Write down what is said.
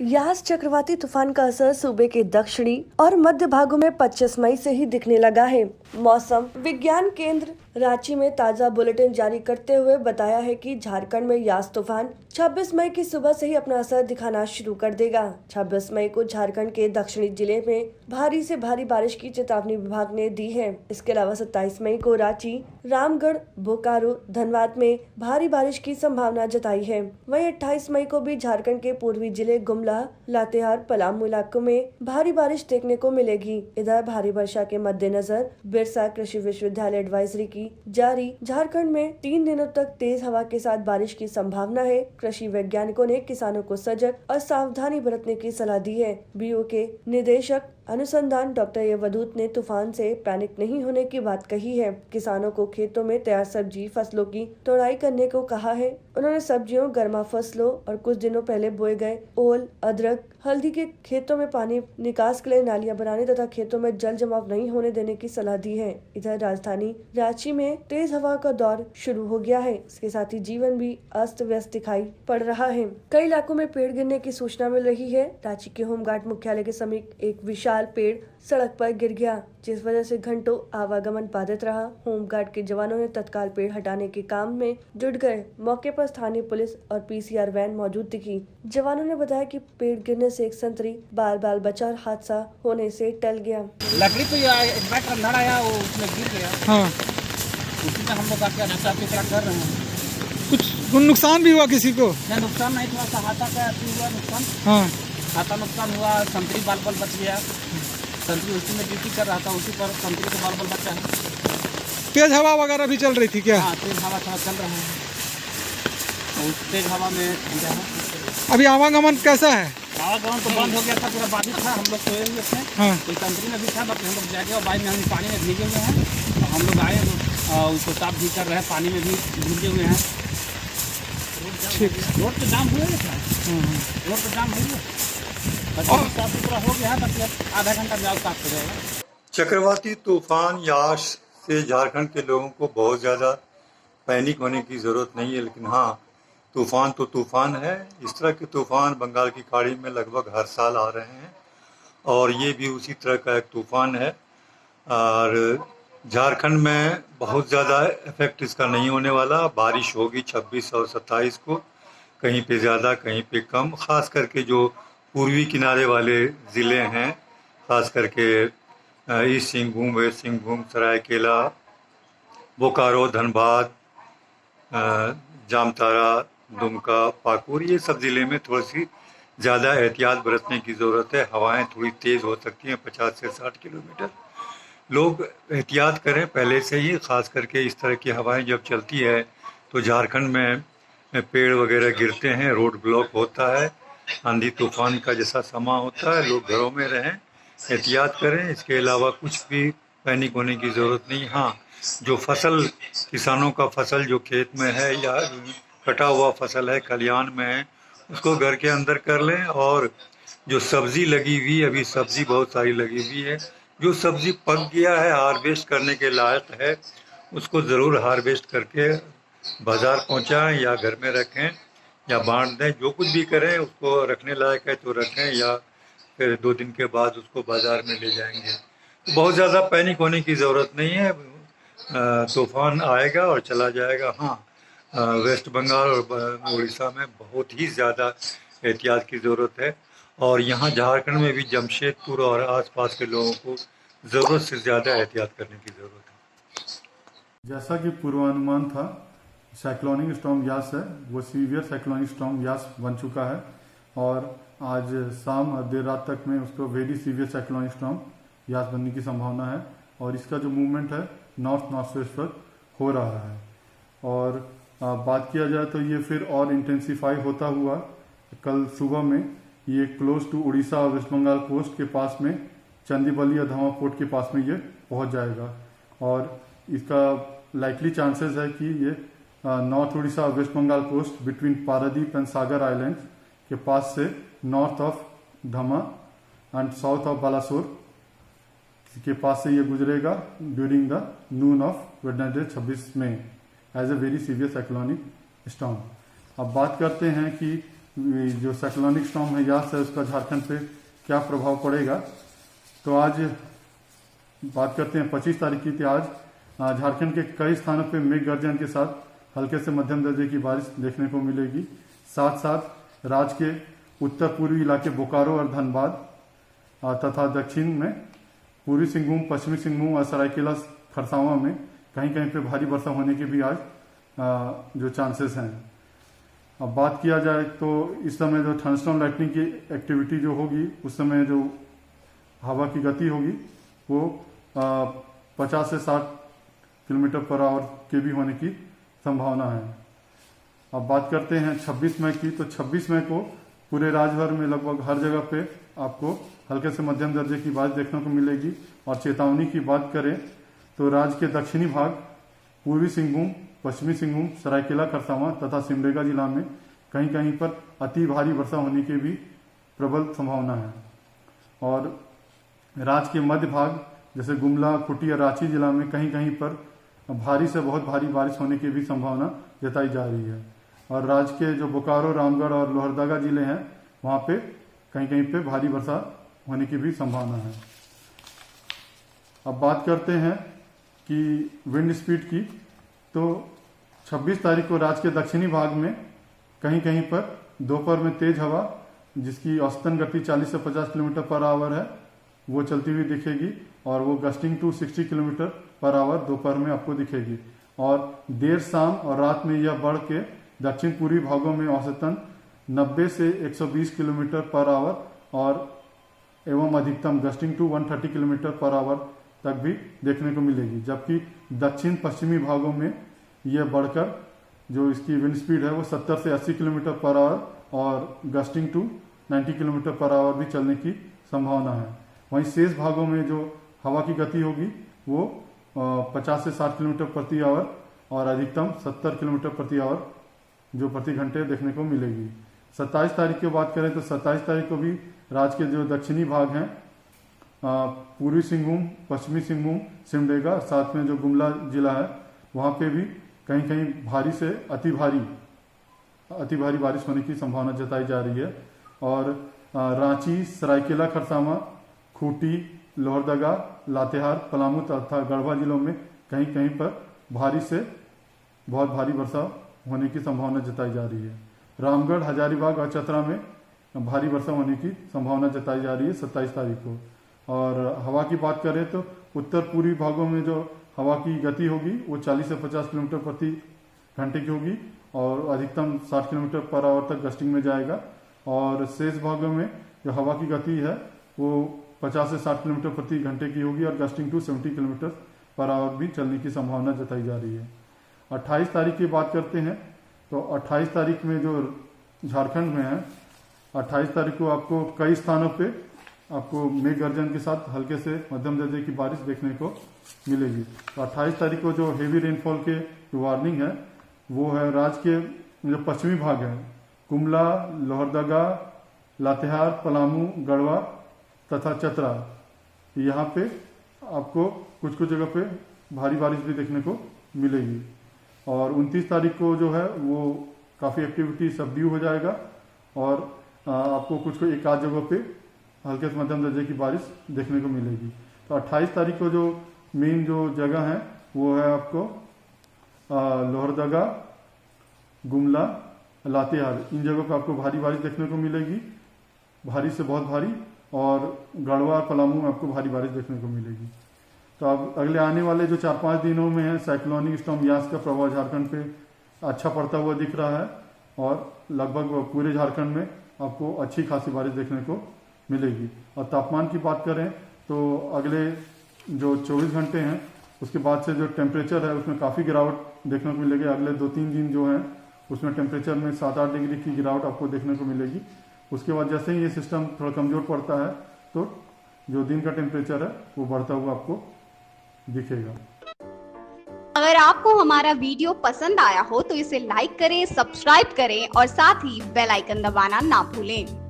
यास चक्रवाती तूफान का असर सूबे के दक्षिणी और मध्य भागों में 25 मई से ही दिखने लगा है। मौसम विज्ञान केंद्र रांची में ताज़ा बुलेटिन जारी करते हुए बताया है कि झारखंड में यास तूफान 26 मई की सुबह से ही अपना असर दिखाना शुरू कर देगा। 26 मई को झारखंड के दक्षिणी जिले में भारी से भारी बारिश की चेतावनी विभाग ने दी है। इसके अलावा 27 मई को रांची, रामगढ़, बोकारो, धनबाद में भारी बारिश की संभावना जताई है। वहीं 28 मई को भी झारखंड के पूर्वी जिले गुमला, लातेहार, पलामू इलाकों में भारी बारिश देखने को मिलेगी। इधर भारी वर्षा के मद्देनजर बिरसा कृषि विश्वविद्यालय एडवाइजरी की जारी। झारखंड में 3 दिनों तक तेज हवा के साथ बारिश की संभावना है। कृषि वैज्ञानिकों ने किसानों को सजग और सावधानी बरतने की सलाह दी है। बीओ के निदेशक अनुसंधान डॉक्टर यवदूत ने तूफान से पैनिक नहीं होने की बात कही है। किसानों को खेतों में तैयार सब्जी फसलों की तोड़ाई करने को कहा है। उन्होंने सब्जियों, गर्मा फसलों और कुछ दिनों पहले बोए गए ओल, अदरक, हल्दी के खेतों में पानी निकास के लिए नालियां बनाने तथा खेतों में जल जमाव नहीं होने देने की सलाह दी है। इधर राजधानी रांची में तेज हवा का दौर शुरू हो गया है। इसके साथ ही जीवन भी अस्त व्यस्त दिखाई पड़ रहा है। कई इलाकों में पेड़ गिरने की सूचना मिल रही है। रांची के होमगार्ड मुख्यालय के समीप एक विशाल पेड़ सड़क पर गिर गया, जिस वजह से घंटों आवागमन बाधित रहा। होमगार्ड के जवानों ने तत्काल पेड़ हटाने के काम में जुट गए। मौके पर स्थानीय पुलिस और पीसीआर वैन मौजूद दिखी। जवानों ने बताया कि पेड़ गिरने से एक संतरी बाल बचा और हादसा होने से टल गया। लकड़ी तो अंधड़ आया, वो उसमें गिर गया। हाँ। उसी में हम लोग कर रहे हैं। कुछ नुकसान भी हुआ किसी को? नहीं, नुकसान नहीं, थोड़ा सा हाथा का हुआ नुकसान। हाँ, हाथा नुकसान हुआ। संतरी बाल बच गया। संतरी उसी में ड्यूटी कर रहा था, उसी पर संतरी के बाल बचा है। तेज हवा वगैरह भी चल रही थी क्या? हाँ, तेज हवा थोड़ा चल रहा है। उस तेज हवा में अभी आवागमन कैसा है? आवागमन तो बंद हो गया था, पूरा बाधित था। हम लोग सोए हुए थे। हाँ। तो संतरी में भी था, बाकी हम लोग जाके और बाइक में हम पानी में भीगे हुए हैं। तो हम लोग आए उसको साफ भी कर रहे हैं, पानी में भी भीगे हुए हैं। रोड तो जाम हुए था। रोड तो जाम हुए, साफ सुथरा हो गया है। बस आधा घंटा जाओ साफ हो जाएगा। चक्रवाती तूफान यास से झारखंड के लोगों को बहुत ज़्यादा पैनिक होने की ज़रूरत नहीं है, लेकिन हाँ, तूफान तो तूफान है। इस तरह के तूफान बंगाल की खाड़ी में लगभग हर साल आ रहे हैं और ये भी उसी तरह का एक तूफान है। और झारखंड में बहुत ज़्यादा इफेक्ट इसका नहीं होने वाला। बारिश होगी 26 और 27 को, कहीं पे ज़्यादा कहीं पे कम। ख़ास करके जो पूर्वी किनारे वाले ज़िले हैं, ख़ास करके ईस्ट सिंहभूम, वेस्ट सिंहभूम, सरायकेला, बोकारो, धनबाद, जामताड़ा, दुमका, पाकुड़, ये सब ज़िले में थोड़ी सी ज़्यादा एहतियात बरतने की ज़रूरत है। हवाएं थोड़ी तेज़ हो सकती हैं, 50 से 60 किलोमीटर। लोग एहतियात करें पहले से ही। ख़ास करके इस तरह की हवाएं जब चलती है तो झारखंड में पेड़ वगैरह गिरते हैं, रोड ब्लॉक होता है, आंधी तूफान का जैसा समा होता है। लोग घरों में रहें, एहतियात करें। इसके अलावा कुछ भी पैनिक होने की ज़रूरत नहीं। हाँ, जो फसल, किसानों का फसल जो खेत में है या कटा हुआ फसल है, खलिहान में है, उसको घर के अंदर कर लें। और जो सब्ज़ी लगी हुई, अभी सब्ज़ी बहुत सारी लगी हुई है, जो सब्ज़ी पक गया है, हार्वेस्ट करने के लायक है, उसको ज़रूर हार्वेस्ट करके बाज़ार पहुंचाएं या घर में रखें या बांट दें। जो कुछ भी करें, उसको रखने लायक है तो रखें, या फिर 2 दिन के बाद उसको बाज़ार में ले जाएंगे। तो बहुत ज़्यादा पैनिक होने की ज़रूरत नहीं है। तूफ़ान आएगा और चला जाएगा। हाँ, वेस्ट बंगाल और उड़ीसा में बहुत ही ज़्यादा एहतियात की ज़रूरत है। और यहाँ झारखंड में भी जमशेदपुर और आसपास के लोगों को ज़रूरत से ज़्यादा एहतियात करने की ज़रूरत है। जैसा कि पूर्वानुमान था, साइक्लोनिक स्टॉर्म यास है, वो सीवियर साइक्लोनिक स्टॉर्म यास बन चुका है और आज शाम देर रात तक में उसको वेरी सीवियर साइक्लोनिक स्टॉर्म यास बनने की संभावना है। और इसका जो मूवमेंट है नॉर्थ वेस्ट पर हो रहा है। और बात किया जाए तो ये फिर और इंटेंसीफाई होता हुआ कल सुबह में ये क्लोज टू उड़ीसा और वेस्ट बंगाल कोस्ट के पास में चंदीबली या धामा पोर्ट के पास में ये पहुंच जाएगा। और इसका लाइकली चांसेस है कि ये नॉर्थ उड़ीसा और West Bengal coast between Paradip and Sagar island के पास से north of Dhamra and south of Balasore के पास से ये गुजरेगा during the noon of Wednesday 26 May as a very severe cyclonic storm. अब बात करते हैं कि जो साइक्लोनिक स्टॉर्म है यास है उसका झारखंड पे क्या प्रभाव पड़ेगा। तो आज बात करते हैं 25 तारीख की। तो आज झारखंड के कई स्थानों पे मेघ गर्जन के साथ हल्के से मध्यम दर्जे की बारिश देखने को मिलेगी। साथ साथ राज्य के उत्तर पूर्वी इलाके बोकारो और धनबाद तथा दक्षिण में पूर्वी सिंहभूम, पश्चिमी सिंहभूम और सरायकेला खरसावां में कहीं कहीं पे भारी वर्षा होने के भी आज जो चांसेस हैं। अब बात किया जाए तो इस समय जो थंडरस्टॉर्म लाइटनिंग की एक्टिविटी जो होगी उस समय जो हवा की गति होगी वो 50 से 60 किलोमीटर पर आवर के भी होने की संभावना है। अब बात करते हैं 26 मई की। तो 26 मई को पूरे राज्य भर में लगभग हर जगह पे आपको हल्के से मध्यम दर्जे की बारिश देखने को मिलेगी। और चेतावनी की बात करें तो राज्य के दक्षिणी भाग, पूर्वी सिंहभूम, पश्चिमी सिंहभूम, सरायकेला खरसावां तथा सिमडेगा जिला में कहीं कहीं पर अति भारी वर्षा होने की भी प्रबल संभावना है। और राज्य के मध्य भाग जैसे गुमला, खूंटी और रांची जिला में कहीं कहीं पर भारी से बहुत भारी बारिश होने की भी संभावना जताई जा रही है। और राज्य के जो बोकारो, रामगढ़ और लोहरदगा जिले हैं वहां पे कहीं कहीं पे भारी वर्षा होने की भी संभावना है। अब बात करते हैं कि विंड स्पीड की। तो 26 तारीख को राज्य के दक्षिणी भाग में कहीं कहीं पर दोपहर में तेज हवा जिसकी औसतन गति 40 से 50 किलोमीटर पर आवर है वो चलती हुई दिखेगी। और वो gusting to 60 kilometre per hour दोपहर में आपको दिखेगी। और देर शाम और रात में यह बढ़ के दक्षिण पूर्वी भागों में औसतन 90 से 120 किलोमीटर पर आवर और एवं अधिकतम gusting to 130 kilometre per hour तक भी देखने को मिलेगी। जबकि दक्षिण पश्चिमी भागों में यह बढ़कर जो इसकी विंड स्पीड है वो 70 से 80 किलोमीटर पर आवर और gusting to 90 kilometre per hour भी चलने की संभावना है। वहीं शेष भागों में जो हवा की गति होगी वो 50 से 60 किलोमीटर प्रति आवर और अधिकतम 70 किलोमीटर प्रति आवर जो प्रति घंटे देखने को मिलेगी। 27 तारीख की बात करें तो 27 तारीख को भी राज्य के जो दक्षिणी भाग हैं पूर्वी सिंहभूम, पश्चिमी सिंहभूम, सिमडेगा, साथ में जो गुमला जिला है वहाँ पे भी कहीं कहीं भारी से अति भारी बारिश होने की संभावना जताई जा रही है। और रांची, सरायकेला खरसावां, खूंटी, लोहरदगा, लातेहार, पलामू तथा गढ़वा जिलों में कहीं कहीं पर भारी से बहुत भारी वर्षा होने की संभावना जताई जा रही है। रामगढ़, हजारीबाग और चतरा में भारी वर्षा होने की संभावना जताई जा रही है 27 तारीख को। और हवा की बात करें तो उत्तर पूर्वी भागों में जो हवा की गति होगी वो 40 से 50 किलोमीटर प्रति घंटे की होगी और अधिकतम 60 किलोमीटर पर आवर तक गस्टिंग में जाएगा। और शेष भागों में जो हवा की गति है वो 50 से 60 किलोमीटर प्रति घंटे की होगी और gusting to 70 kilometre per hour भी चलने की संभावना जताई जा रही है। 28 तारीख की बात करते हैं तो 28 तारीख में जो झारखंड में है 28 तारीख को आपको कई स्थानों पे आपको मेघ गर्जन के साथ हल्के से मध्यम दर्जे की बारिश देखने को मिलेगी। तो 28 तारीख को जो हेवी रेनफॉल के वार्निंग है वो है राज्य के जो पश्चिमी भाग है गुमला, लोहरदगा, लातेहार, पलामू, गढ़वा तथा चतरा, यहाँ पे आपको कुछ कुछ जगह पे भारी बारिश भी देखने को मिलेगी। और 29 तारीख को जो है वो काफ़ी एक्टिविटी सबड्यू हो जाएगा और आपको कुछ एक आध जगह पे हल्के से मध्यम दर्जे की बारिश देखने को मिलेगी। तो 28 तारीख को जो मेन जो जगह है वो है आपको लोहरदगा, गुमला, लातेहार, इन जगहों पर आपको भारी बारिश देखने को मिलेगी, भारी से बहुत भारी। और गढ़वा, पलामू में आपको भारी बारिश देखने को मिलेगी। तो अब अगले आने वाले जो 4-5 दिनों में है साइक्लोनिक स्टॉर्म यास का प्रभाव झारखंड पे अच्छा पड़ता हुआ दिख रहा है और लगभग पूरे झारखंड में आपको अच्छी खासी बारिश देखने को मिलेगी। और तापमान की बात करें तो अगले जो 24 घंटे हैं उसके बाद से जो टेम्परेचर है उसमें काफ़ी गिरावट देखने को मिलेगी। अगले 2-3 दिन जो हैं उसमें टेम्परेचर में 7-8 डिग्री की गिरावट आपको देखने को मिलेगी। उसके बाद जैसे ही ये सिस्टम थोड़ा कमज़ोर पड़ता है तो जो दिन का टेम्परेचर है वो बढ़ता हुआ आपको दिखेगा। अगर आपको हमारा वीडियो पसंद आया हो तो इसे लाइक करें, सब्सक्राइब करें और साथ ही बेल आइकन दबाना ना भूलें।